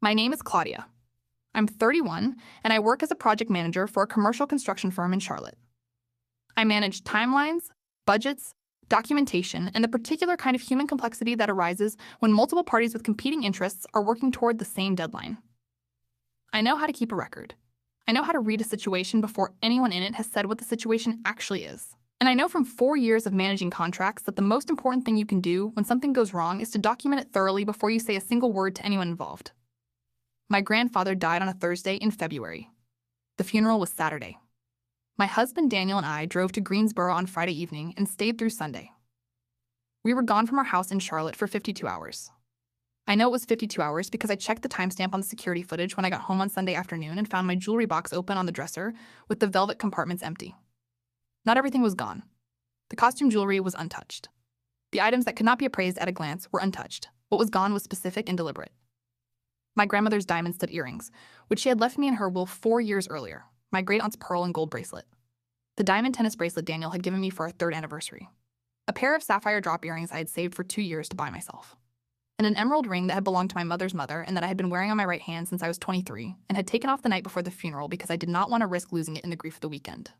My name is Claudia. I'm 31, and I work as a project manager for a commercial construction firm in Charlotte. I manage timelines, budgets, documentation, and the particular kind of human complexity that arises when multiple parties with competing interests are working toward the same deadline. I know how to keep a record. I know how to read a situation before anyone in it has said what the situation actually is. And I know from 4 years of managing contracts that the most important thing you can do when something goes wrong is to document it thoroughly before you say a single word to anyone involved. My grandfather died on a Thursday in February. The funeral was Saturday. My husband Daniel and I drove to Greensboro on Friday evening and stayed through Sunday. We were gone from our house in Charlotte for 52 hours. I know it was 52 hours because I checked the timestamp on the security footage when I got home on Sunday afternoon and found my jewelry box open on the dresser with the velvet compartments empty. Not everything was gone. The costume jewelry was untouched. The items that could not be appraised at a glance were untouched. What was gone was specific and deliberate. My grandmother's diamond stud earrings, which she had left me in her will 4 years earlier, my great-aunt's pearl and gold bracelet, the diamond tennis bracelet Daniel had given me for our 3rd anniversary, a pair of sapphire drop earrings I had saved for 2 years to buy myself, and an emerald ring that had belonged to my mother's mother and that I had been wearing on my right hand since I was 23 and had taken off the night before the funeral because I did not want to risk losing it in the grief of the weekend.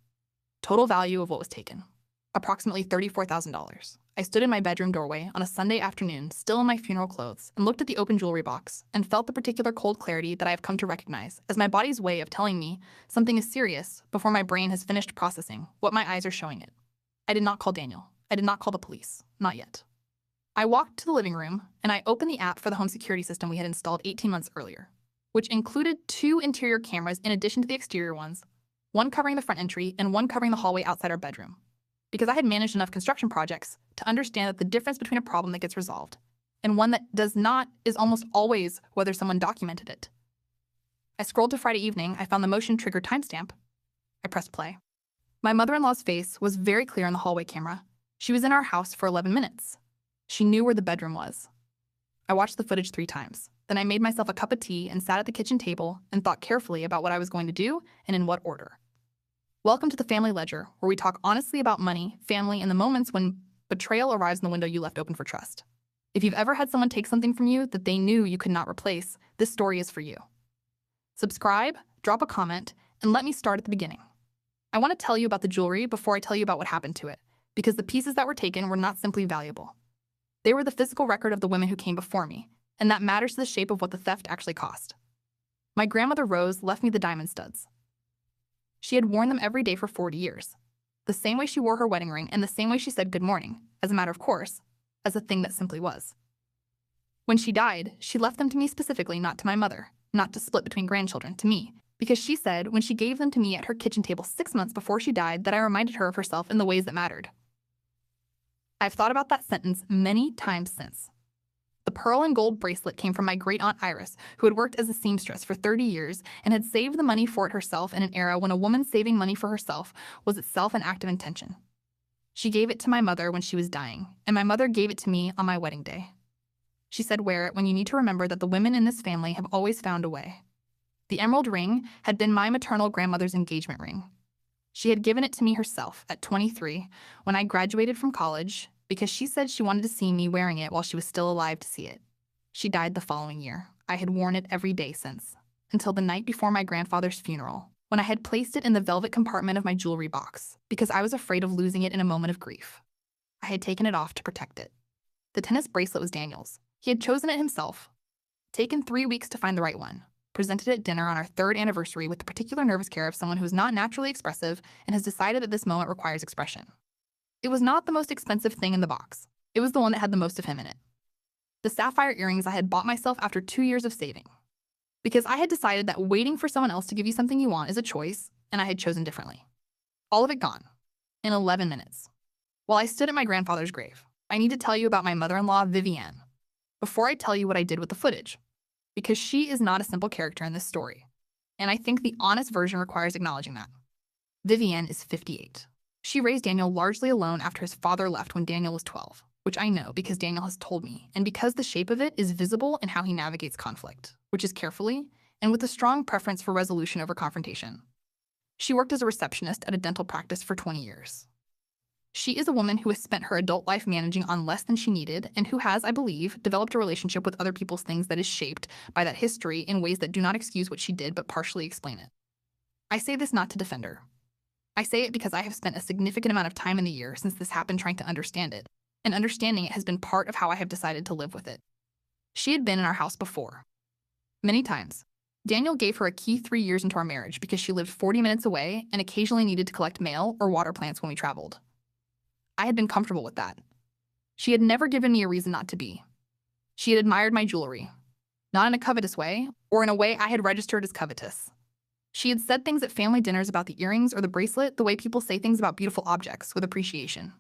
Total value of what was taken, approximately $34,000. I stood in my bedroom doorway on a Sunday afternoon, still in my funeral clothes, and looked at the open jewelry box and felt the particular cold clarity that I have come to recognize as my body's way of telling me something is serious before my brain has finished processing what my eyes are showing it. I did not call Daniel. I did not call the police. Not yet. I walked to the living room and I opened the app for the home security system we had installed 18 months earlier, which included 2 interior cameras in addition to the exterior ones, one covering the front entry and one covering the hallway outside our bedroom. Because I had managed enough construction projects to understand that the difference between a problem that gets resolved and one that does not is almost always whether someone documented it. I scrolled to Friday evening, I found the motion trigger timestamp. I pressed play. My mother-in-law's face was very clear on the hallway camera. She was in our house for 11 minutes. She knew where the bedroom was. I watched the footage 3 times. Then I made myself a cup of tea and sat at the kitchen table and thought carefully about what I was going to do and in what order. Welcome to the Family Ledger, where we talk honestly about money, family, and the moments when betrayal arrives in the window you left open for trust. If you've ever had someone take something from you that they knew you could not replace, this story is for you. Subscribe, drop a comment, and let me start at the beginning. I want to tell you about the jewelry before I tell you about what happened to it, because the pieces that were taken were not simply valuable. They were the physical record of the women who came before me, and that matters to the shape of what the theft actually cost. My grandmother Rose left me the diamond studs. She had worn them every day for 40 years, the same way she wore her wedding ring and the same way she said good morning, as a matter of course, as a thing that simply was. When she died, she left them to me specifically, not to my mother, not to split between grandchildren, to me, because she said when she gave them to me at her kitchen table 6 months before she died that I reminded her of herself in the ways that mattered. I've thought about that sentence many times since. The pearl and gold bracelet came from my great-aunt Iris, who had worked as a seamstress for 30 years and had saved the money for it herself in an era when a woman saving money for herself was itself an act of intention. She gave it to my mother when she was dying, and my mother gave it to me on my wedding day. She said, wear it when you need to remember that the women in this family have always found a way. The emerald ring had been my maternal grandmother's engagement ring. She had given it to me herself at 23 when I graduated from college because she said she wanted to see me wearing it while she was still alive to see it. She died the following year. I had worn it every day since, until the night before my grandfather's funeral, when I had placed it in the velvet compartment of my jewelry box because I was afraid of losing it in a moment of grief. I had taken it off to protect it. The tennis bracelet was Daniel's. He had chosen it himself, taken 3 weeks to find the right one, presented at dinner on our 3rd anniversary with the particular nervous care of someone who is not naturally expressive and has decided that this moment requires expression. It was not the most expensive thing in the box. It was the one that had the most of him in it. The sapphire earrings I had bought myself after 2 years of saving. Because I had decided that waiting for someone else to give you something you want is a choice, and I had chosen differently. All of it gone. In 11 minutes. While I stood at my grandfather's grave, I need to tell you about my mother-in-law, Vivienne, before I tell you what I did with the footage. Because she is not a simple character in this story. And I think the honest version requires acknowledging that. Vivienne is 58. She raised Daniel largely alone after his father left when Daniel was 12, which I know because Daniel has told me, and because the shape of it is visible in how he navigates conflict, which is carefully and with a strong preference for resolution over confrontation. She worked as a receptionist at a dental practice for 20 years. She is a woman who has spent her adult life managing on less than she needed and who has, I believe, developed a relationship with other people's things that is shaped by that history in ways that do not excuse what she did but partially explain it. I say this not to defend her. I say it because I have spent a significant amount of time in the year since this happened trying to understand it, and understanding it has been part of how I have decided to live with it. She had been in our house before. Many times. Daniel gave her a key 3 years into our marriage because she lived 40 minutes away and occasionally needed to collect mail or water plants when we traveled. I had been comfortable with that. She had never given me a reason not to be. She had admired my jewelry, not in a covetous way, or in a way I had registered as covetous. She had said things at family dinners about the earrings or the bracelet the way people say things about beautiful objects with appreciation.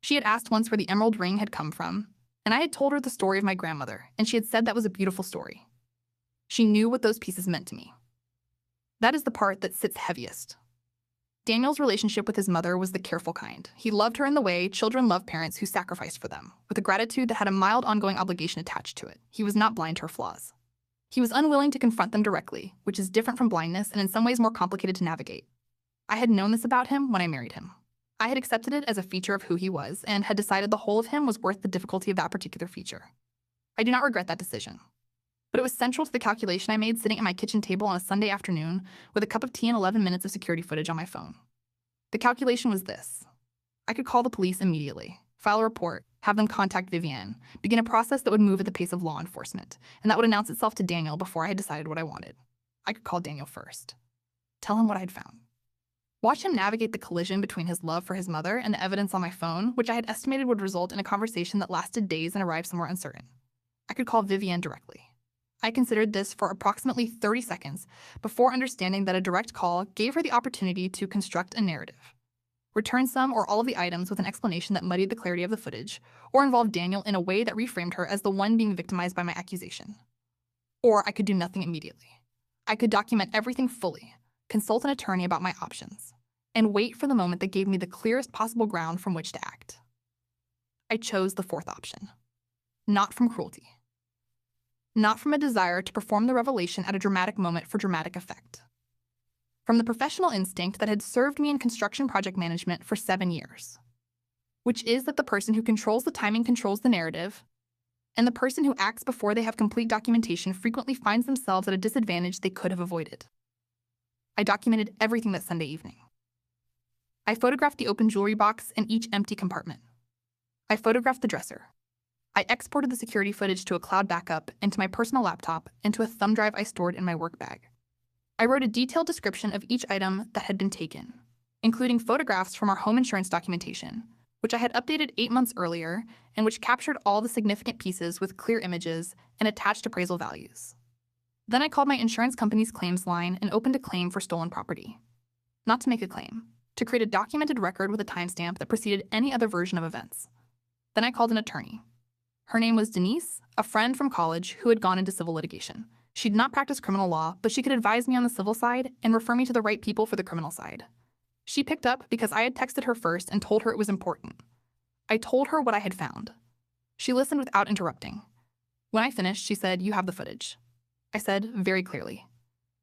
She had asked once where the emerald ring had come from, and I had told her the story of my grandmother, and she had said that was a beautiful story. She knew what those pieces meant to me. That is the part that sits heaviest. Daniel's relationship with his mother was the careful kind. He loved her in the way children love parents who sacrificed for them, with a gratitude that had a mild ongoing obligation attached to it. He was not blind to her flaws. He was unwilling to confront them directly, which is different from blindness and in some ways more complicated to navigate. I had known this about him when I married him. I had accepted it as a feature of who he was and had decided the whole of him was worth the difficulty of that particular feature. I do not regret that decision. But it was central to the calculation I made sitting at my kitchen table on a Sunday afternoon with a cup of tea and 11 minutes of security footage on my phone. The calculation was this. I could call the police immediately, file a report, have them contact Vivienne, begin a process that would move at the pace of law enforcement, and that would announce itself to Daniel before I had decided what I wanted. I could call Daniel first. Tell him what I'd found. Watch him navigate the collision between his love for his mother and the evidence on my phone, which I had estimated would result in a conversation that lasted days and arrived somewhere uncertain. I could call Vivienne directly. I considered this for approximately 30 seconds before understanding that a direct call gave her the opportunity to construct a narrative. Return some or all of the items with an explanation that muddied the clarity of the footage, or involved Daniel in a way that reframed her as the one being victimized by my accusation. Or I could do nothing immediately. I could document everything fully, consult an attorney about my options, and wait for the moment that gave me the clearest possible ground from which to act. I chose the fourth option. Not from cruelty. Not from a desire to perform the revelation at a dramatic moment for dramatic effect. From the professional instinct that had served me in construction project management for 7 years, which is that the person who controls the timing controls the narrative, and the person who acts before they have complete documentation frequently finds themselves at a disadvantage they could have avoided. I documented everything that Sunday evening. I photographed the open jewelry box and each empty compartment. I photographed the dresser. I exported the security footage to a cloud backup, into my personal laptop, and to a thumb drive I stored in my work bag. I wrote a detailed description of each item that had been taken, including photographs from our home insurance documentation, which I had updated 8 months earlier and which captured all the significant pieces with clear images and attached appraisal values. Then I called my insurance company's claims line and opened a claim for stolen property. Not to make a claim, to create a documented record with a timestamp that preceded any other version of events. Then I called an attorney. Her name was Denise, a friend from college who had gone into civil litigation. She did not practice criminal law, but she could advise me on the civil side and refer me to the right people for the criminal side. She picked up because I had texted her first and told her it was important. I told her what I had found. She listened without interrupting. When I finished, she said, "You have the footage." I said, very clearly.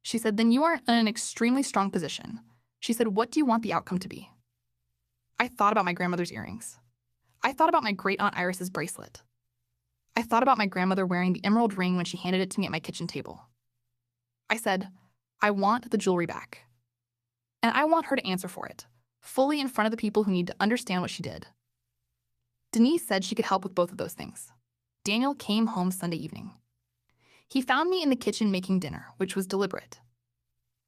She said, "Then you are in an extremely strong position." She said, "What do you want the outcome to be?" I thought about my grandmother's earrings. I thought about my great-aunt Iris's bracelet. I thought about my grandmother wearing the emerald ring when she handed it to me at my kitchen table. I said, I want the jewelry back. And I want her to answer for it, fully in front of the people who need to understand what she did. Denise said she could help with both of those things. Daniel came home Sunday evening. He found me in the kitchen making dinner, which was deliberate.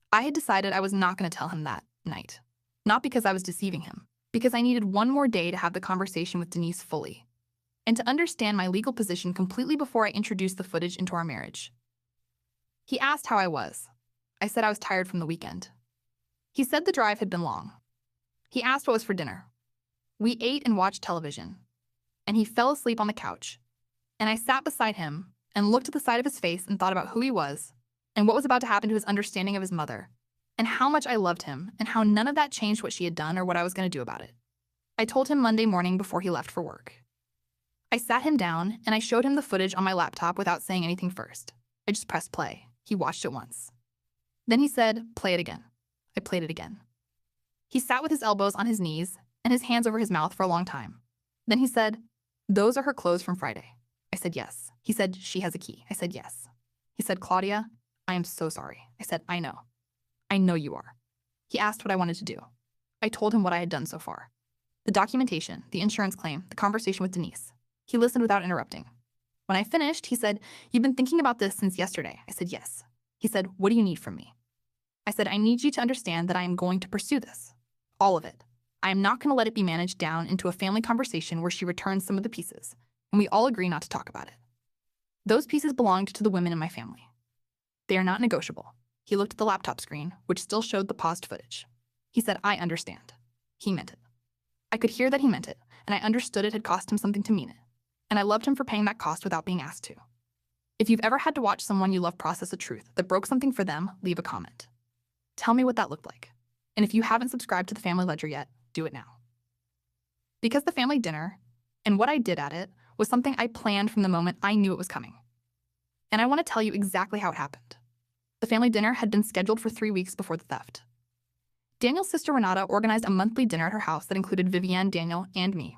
I had decided I was not going to tell him that night, not because I was deceiving him, because I needed one more day to have the conversation with Denise fully, and to understand my legal position completely before I introduced the footage into our marriage. He asked how I was. I said I was tired from the weekend. He said the drive had been long. He asked what was for dinner. We ate and watched television, and he fell asleep on the couch, and I sat beside him and looked at the side of his face and thought about who he was and what was about to happen to his understanding of his mother, and how much I loved him and how none of that changed what she had done or what I was going to do about it. I told him Monday morning before he left for work. I sat him down and I showed him the footage on my laptop without saying anything first. I just pressed play. He watched it once. Then he said, "Play it again." I played it again. He sat with his elbows on his knees and his hands over his mouth for a long time. Then he said, "Those are her clothes from Friday." I said, "Yes." He said, "She has a key." I said, "Yes." He said, "Claudia, I am so sorry." I said, "I know. I know you are." He asked what I wanted to do. I told him what I had done so far. The documentation, the insurance claim, the conversation with Denise. He listened without interrupting. When I finished, he said, "You've been thinking about this since yesterday." I said, "Yes." He said, "What do you need from me?" I said, "I need you to understand that I am going to pursue this. All of it. I am not going to let it be managed down into a family conversation where she returns some of the pieces, and we all agree not to talk about it. Those pieces belonged to the women in my family. They are not negotiable." He looked at the laptop screen, which still showed the paused footage. He said, "I understand." He meant it. I could hear that he meant it, and I understood it had cost him something to mean it, and I loved him for paying that cost without being asked to. If you've ever had to watch someone you love process a truth that broke something for them, leave a comment. Tell me what that looked like. And if you haven't subscribed to the Family Ledger yet, do it now. Because the family dinner, and what I did at it, was something I planned from the moment I knew it was coming. And I want to tell you exactly how it happened. The family dinner had been scheduled for 3 weeks before the theft. Daniel's sister Renata organized a monthly dinner at her house that included Vivienne, Daniel, and me,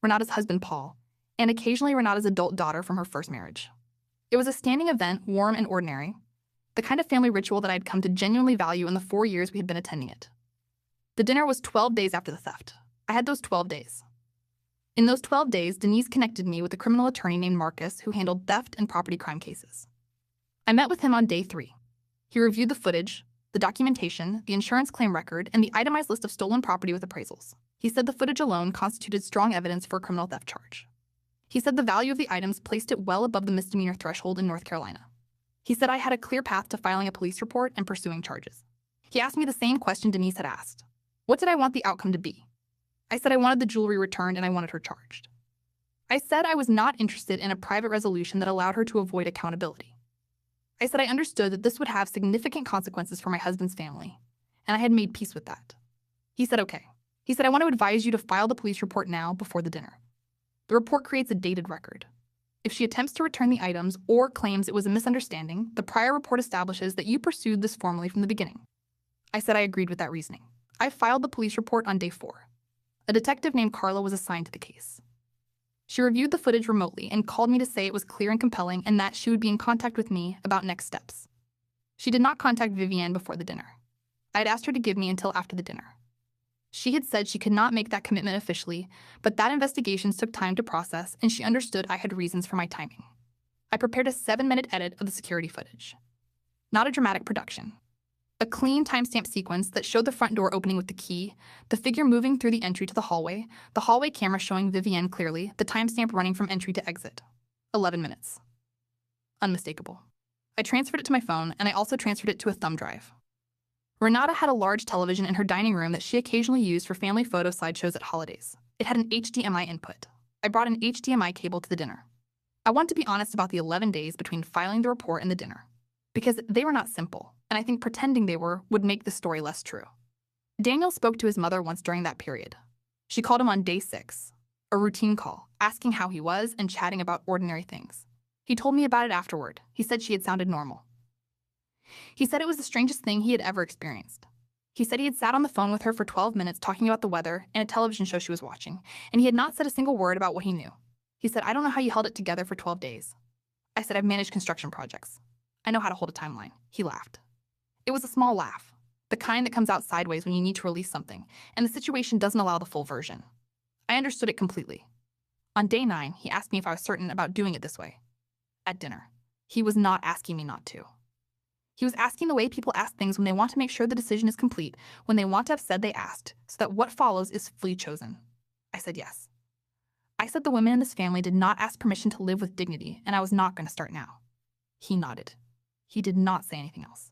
Renata's husband Paul, and occasionally Renata's adult daughter from her first marriage. It was a standing event, warm and ordinary, the kind of family ritual that I'd come to genuinely value in the 4 years we had been attending it. The dinner was 12 days after the theft. I had those 12 days. In those 12 days, Denise connected me with a criminal attorney named Marcus who handled theft and property crime cases. I met with him on day 3. He reviewed the footage, the documentation, the insurance claim record, and the itemized list of stolen property with appraisals. He said the footage alone constituted strong evidence for a criminal theft charge. He said the value of the items placed it well above the misdemeanor threshold in North Carolina. He said I had a clear path to filing a police report and pursuing charges. He asked me the same question Denise had asked. What did I want the outcome to be? I said I wanted the jewelry returned and I wanted her charged. I said I was not interested in a private resolution that allowed her to avoid accountability. I said I understood that this would have significant consequences for my husband's family, and I had made peace with that. He said, "Okay." He said, "I want to advise you to file the police report now before the dinner. The report creates a dated record. If she attempts to return the items or claims it was a misunderstanding, the prior report establishes that you pursued this formally from the beginning." I said I agreed with that reasoning. I filed the police report on day 4. A detective named Carla was assigned to the case. She reviewed the footage remotely and called me to say it was clear and compelling and that she would be in contact with me about next steps. She did not contact Vivienne before the dinner. I had asked her to give me until after the dinner. She had said she could not make that commitment officially, but that investigations took time to process and she understood I had reasons for my timing. I prepared a 7-minute edit of the security footage. Not a dramatic production. A clean timestamp sequence that showed the front door opening with the key, the figure moving through the entry to the hallway camera showing Vivienne clearly, the timestamp running from entry to exit. 11 minutes. Unmistakable. I transferred it to my phone, and I also transferred it to a thumb drive. Renata had a large television in her dining room that she occasionally used for family photo slideshows at holidays. It had an HDMI input. I brought an HDMI cable to the dinner. I want to be honest about the 11 days between filing the report and the dinner, because they were not simple, and I think pretending they were would make the story less true. Daniel spoke to his mother once during that period. She called him on day 6, a routine call, asking how he was and chatting about ordinary things. He told me about it afterward. He said she had sounded normal. He said it was the strangest thing he had ever experienced. He said he had sat on the phone with her for 12 minutes talking about the weather and a television show she was watching, and he had not said a single word about what he knew. He said, "I don't know how you held it together for 12 days. I said, "I've managed construction projects. I know how to hold a timeline." He laughed. It was a small laugh, the kind that comes out sideways when you need to release something, and the situation doesn't allow the full version. I understood it completely. On day 9, he asked me if I was certain about doing it this way. At dinner, he was not asking me not to. He was asking the way people ask things when they want to make sure the decision is complete, when they want to have said they asked, so that what follows is fully chosen. I said yes. I said the women in this family did not ask permission to live with dignity, and I was not going to start now. He nodded. He did not say anything else.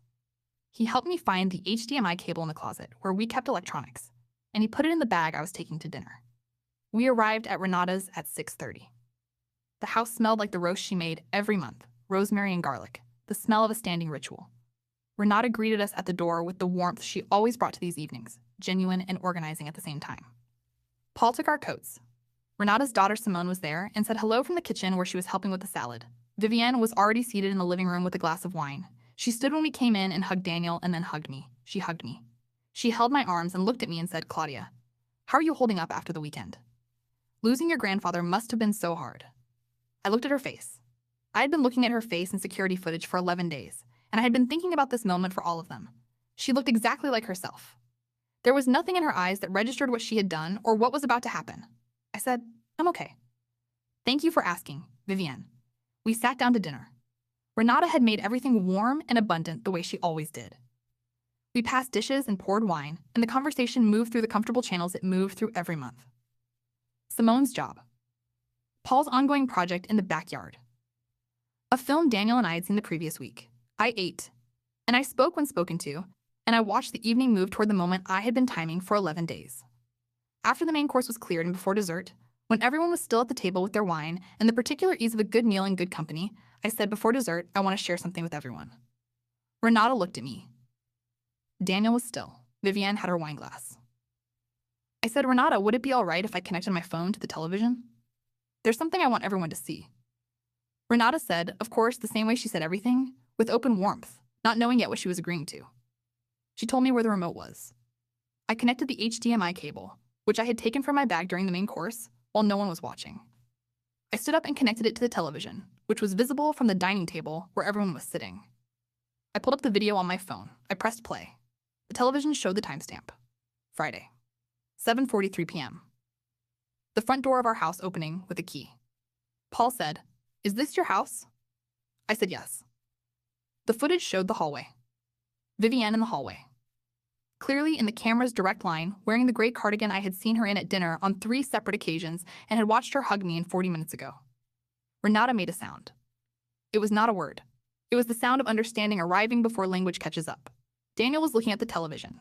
He helped me find the HDMI cable in the closet, where we kept electronics, and he put it in the bag I was taking to dinner. We arrived at Renata's at 6:30. The house smelled like the roast she made every month, rosemary and garlic, the smell of a standing ritual. Renata greeted us at the door with the warmth she always brought to these evenings, genuine and organizing at the same time. Paul took our coats. Renata's daughter Simone was there and said hello from the kitchen where she was helping with the salad. Vivienne was already seated in the living room with a glass of wine. She stood when we came in and hugged Daniel and then hugged me. She hugged me. She held my arms and looked at me and said, "Claudia, How are you holding up after the weekend? Losing your grandfather must have been so hard. I looked at her face. I had been looking at her face in security footage for 11 days, and I had been thinking about this moment for all of them. She looked exactly like herself. There was nothing in her eyes that registered what she had done or what was about to happen. I said, I'm okay. Thank you for asking, Vivienne. We sat down to dinner. Renata had made everything warm and abundant the way she always did. We passed dishes and poured wine, and the conversation moved through the comfortable channels it moved through every month. Simone's job. Paul's ongoing project in the backyard. A film Daniel and I had seen the previous week. I ate, and I spoke when spoken to, and I watched the evening move toward the moment I had been timing for 11 days. After the main course was cleared and before dessert, when everyone was still at the table with their wine and the particular ease of a good meal in good company, I said before dessert, I want to share something with everyone. Renata looked at me. Daniel was still. Vivienne had her wine glass. I said, Renata, would it be all right if I connected my phone to the television? There's something I want everyone to see. Renata said, of course, the same way she said everything, with open warmth, not knowing yet what she was agreeing to. She told me where the remote was. I connected the HDMI cable, which I had taken from my bag during the main course, while no one was watching. I stood up and connected it to the television, which was visible from the dining table where everyone was sitting. I pulled up the video on my phone. I pressed play. The television showed the timestamp. Friday, 7:43 p.m. The front door of our house opening with a key. Paul said, "Is this your house?" I said yes. The footage showed the hallway. Vivienne in the hallway. Clearly in the camera's direct line, wearing the gray cardigan I had seen her in at dinner on 3 separate occasions and had watched her hug me in 40 minutes ago. Renata made a sound. It was not a word. It was the sound of understanding arriving before language catches up. Daniel was looking at the television.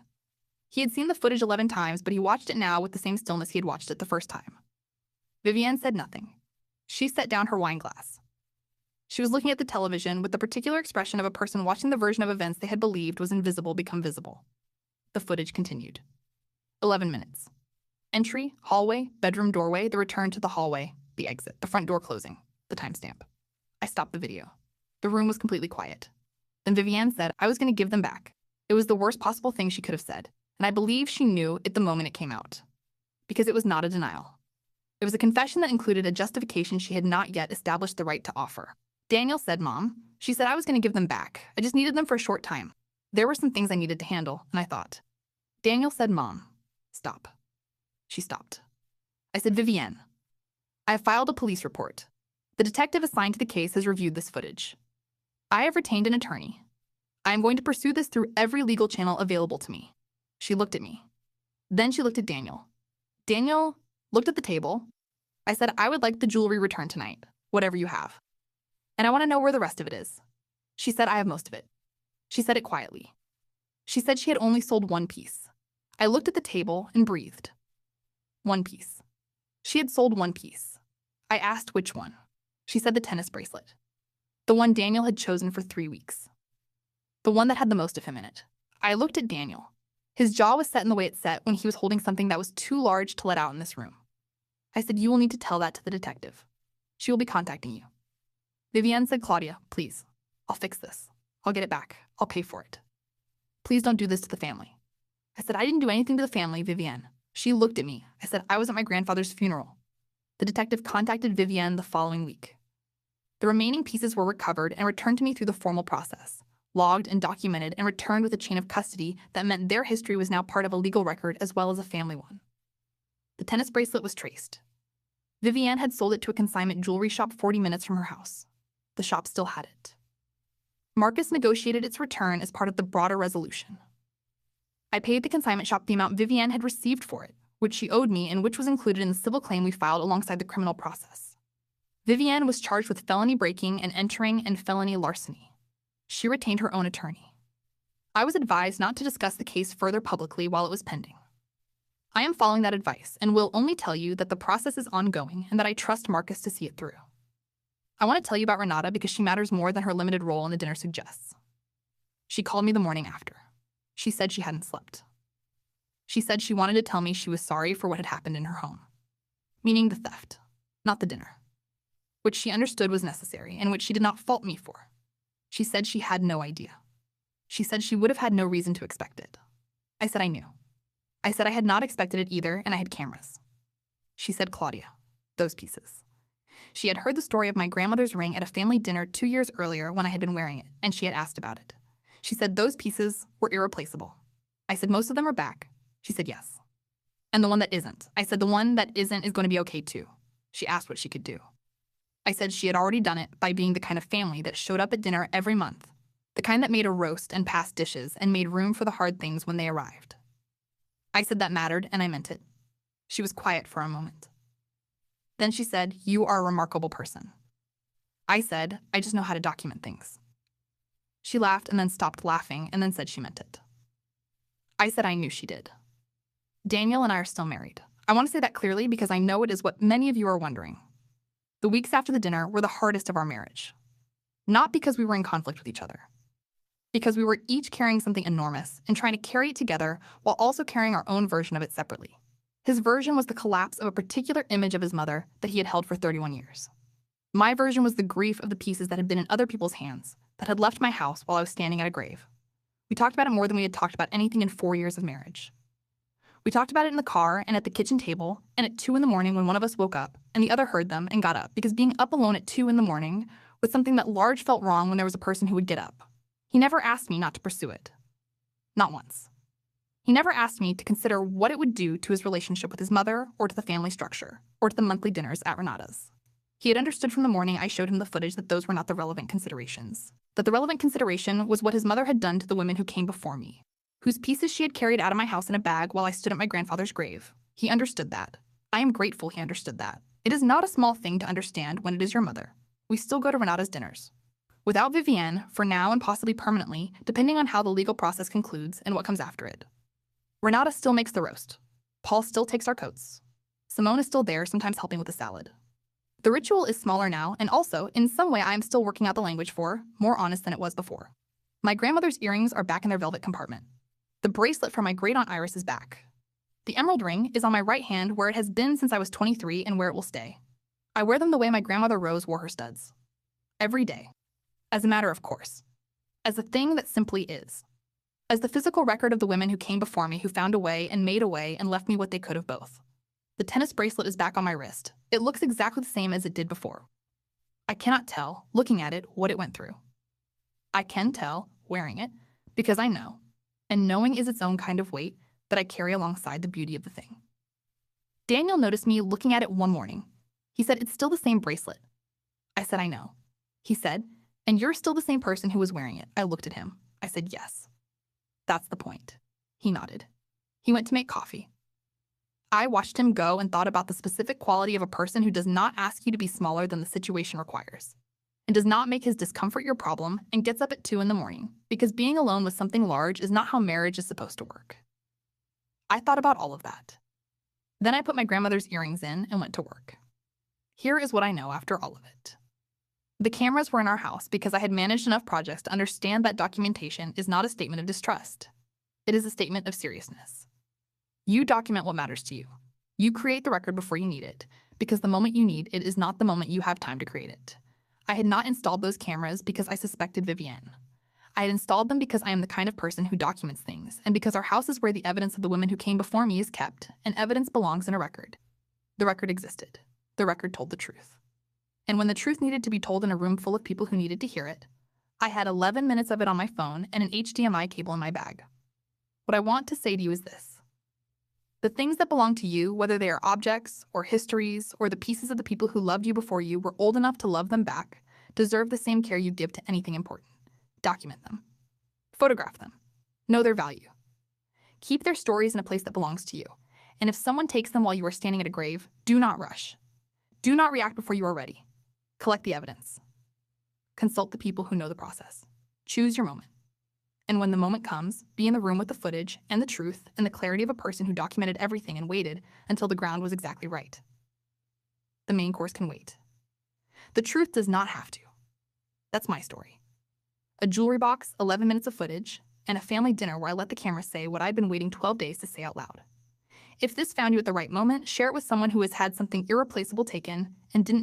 He had seen the footage 11 times, but he watched it now with the same stillness he had watched it the first time. Vivienne said nothing. She set down her wine glass. She was looking at the television with the particular expression of a person watching the version of events they had believed was invisible become visible. The footage continued. 11 minutes. Entry, hallway, bedroom doorway, the return to the hallway, the exit, the front door closing, the timestamp. I stopped the video. The room was completely quiet. Then Vivienne said I was going to give them back. It was the worst possible thing she could have said, and I believe she knew it the moment it came out. Because it was not a denial. It was a confession that included a justification she had not yet established the right to offer. Daniel said, Mom, she said I was going to give them back. I just needed them for a short time. There were some things I needed to handle, and I thought. Daniel said, Mom, stop. She stopped. I said, Vivienne, I have filed a police report. The detective assigned to the case has reviewed this footage. I have retained an attorney. I am going to pursue this through every legal channel available to me. She looked at me. Then she looked at Daniel. Daniel looked at the table. I said, I would like the jewelry returned tonight, whatever you have. And I want to know where the rest of it is. She said, I have most of it. She said it quietly. She said she had only sold one piece. I looked at the table and breathed. One piece. She had sold one piece. I asked which one. She said the tennis bracelet. The one Daniel had chosen for 3 weeks. The one that had the most of him in it. I looked at Daniel. His jaw was set in the way it set when he was holding something that was too large to let out in this room. I said, you will need to tell that to the detective. She will be contacting you. Vivienne said, Claudia, please. I'll fix this. I'll get it back. I'll pay for it. Please don't do this to the family. I said, I didn't do anything to the family, Vivienne. She looked at me. I said, I was at my grandfather's funeral. The detective contacted Vivienne the following week. The remaining pieces were recovered and returned to me through the formal process, logged and documented and returned with a chain of custody that meant their history was now part of a legal record as well as a family one. The tennis bracelet was traced. Vivienne had sold it to a consignment jewelry shop 40 minutes from her house. The shop still had it. Marcus negotiated its return as part of the broader resolution. I paid the consignment shop the amount Vivienne had received for it, which she owed me and which was included in the civil claim we filed alongside the criminal process. Vivienne was charged with felony breaking and entering and felony larceny. She retained her own attorney. I was advised not to discuss the case further publicly while it was pending. I am following that advice and will only tell you that the process is ongoing and that I trust Marcus to see it through. I want to tell you about Renata because she matters more than her limited role in the dinner suggests. She called me the morning after. She said she hadn't slept. She said she wanted to tell me she was sorry for what had happened in her home, meaning the theft, not the dinner, which she understood was necessary and which she did not fault me for. She said she had no idea. She said she would have had no reason to expect it. I said I knew. I said I had not expected it either, and I had cameras. She said, Claudia, those pieces. She had heard the story of my grandmother's ring at a family dinner 2 years earlier when I had been wearing it, and she had asked about it. She said those pieces were irreplaceable. I said most of them are back. She said yes. And the one that isn't. I said the one that isn't is going to be okay too. She asked what she could do. I said she had already done it by being the kind of family that showed up at dinner every month, the kind that made a roast and passed dishes and made room for the hard things when they arrived. I said that mattered, and I meant it. She was quiet for a moment. Then she said, you are a remarkable person. I said, I just know how to document things. She laughed and then stopped laughing and then said she meant it. I said I knew she did. Daniel and I are still married. I want to say that clearly because I know it is what many of you are wondering. The weeks after the dinner were the hardest of our marriage. Not because we were in conflict with each other. Because we were each carrying something enormous and trying to carry it together while also carrying our own version of it separately. His version was the collapse of a particular image of his mother that he had held for 31 years. My version was the grief of the pieces that had been in other people's hands, that had left my house while I was standing at a grave. We talked about it more than we had talked about anything in 4 years of marriage. We talked about it in the car and at the kitchen table and at 2 in the morning when one of us woke up and the other heard them and got up, because being up alone at 2 in the morning was something that large felt wrong when there was a person who would get up. He never asked me not to pursue it. Not once. He never asked me to consider what it would do to his relationship with his mother or to the family structure or to the monthly dinners at Renata's. He had understood from the morning I showed him the footage that those were not the relevant considerations. That the relevant consideration was what his mother had done to the women who came before me, whose pieces she had carried out of my house in a bag while I stood at my grandfather's grave. He understood that. I am grateful he understood that. It is not a small thing to understand when it is your mother. We still go to Renata's dinners. Without Vivienne, for now and possibly permanently, depending on how the legal process concludes and what comes after it. Renata still makes the roast. Paul still takes our coats. Simone is still there, sometimes helping with the salad. The ritual is smaller now, and also, in some way I am still working out the language for, more honest than it was before. My grandmother's earrings are back in their velvet compartment. The bracelet from my great-aunt Iris is back. The emerald ring is on my right hand where it has been since I was 23 and where it will stay. I wear them the way my grandmother Rose wore her studs. Every day. As a matter of course. As a thing that simply is. As the physical record of the women who came before me, who found a way and made a way and left me what they could of both. The tennis bracelet is back on my wrist. It looks exactly the same as it did before. I cannot tell, looking at it, what it went through. I can tell, wearing it, because I know, and knowing is its own kind of weight that I carry alongside the beauty of the thing. Daniel noticed me looking at it one morning. He said, it's still the same bracelet. I said, I know. He said, and you're still the same person who was wearing it. I looked at him. I said, yes. That's the point. He nodded. He went to make coffee. I watched him go and thought about the specific quality of a person who does not ask you to be smaller than the situation requires, and does not make his discomfort your problem and gets up at 2 in the morning, because being alone with something large is not how marriage is supposed to work. I thought about all of that. Then I put my grandmother's earrings in and went to work. Here is what I know after all of it. The cameras were in our house because I had managed enough projects to understand that documentation is not a statement of distrust. It is a statement of seriousness. You document what matters to you. You create the record before you need it, because the moment you need it is not the moment you have time to create it. I had not installed those cameras because I suspected Vivienne. I had installed them because I am the kind of person who documents things, and because our house is where the evidence of the women who came before me is kept, and evidence belongs in a record. The record existed. The record told the truth. And when the truth needed to be told in a room full of people who needed to hear it, I had 11 minutes of it on my phone and an HDMI cable in my bag. What I want to say to you is this. The things that belong to you, whether they are objects or histories or the pieces of the people who loved you before you were old enough to love them back, deserve the same care you give to anything important. Document them. Photograph them. Know their value. Keep their stories in a place that belongs to you. And if someone takes them while you are standing at a grave, do not rush. Do not react before you are ready. Collect the evidence. Consult the people who know the process. Choose your moment. And when the moment comes, be in the room with the footage and the truth and the clarity of a person who documented everything and waited until the ground was exactly right. The main course can wait. The truth does not have to. That's my story. A jewelry box, 11 minutes of footage, and a family dinner where I let the camera say what I'd been waiting 12 days to say out loud. If this found you at the right moment, share it with someone who has had something irreplaceable taken and didn't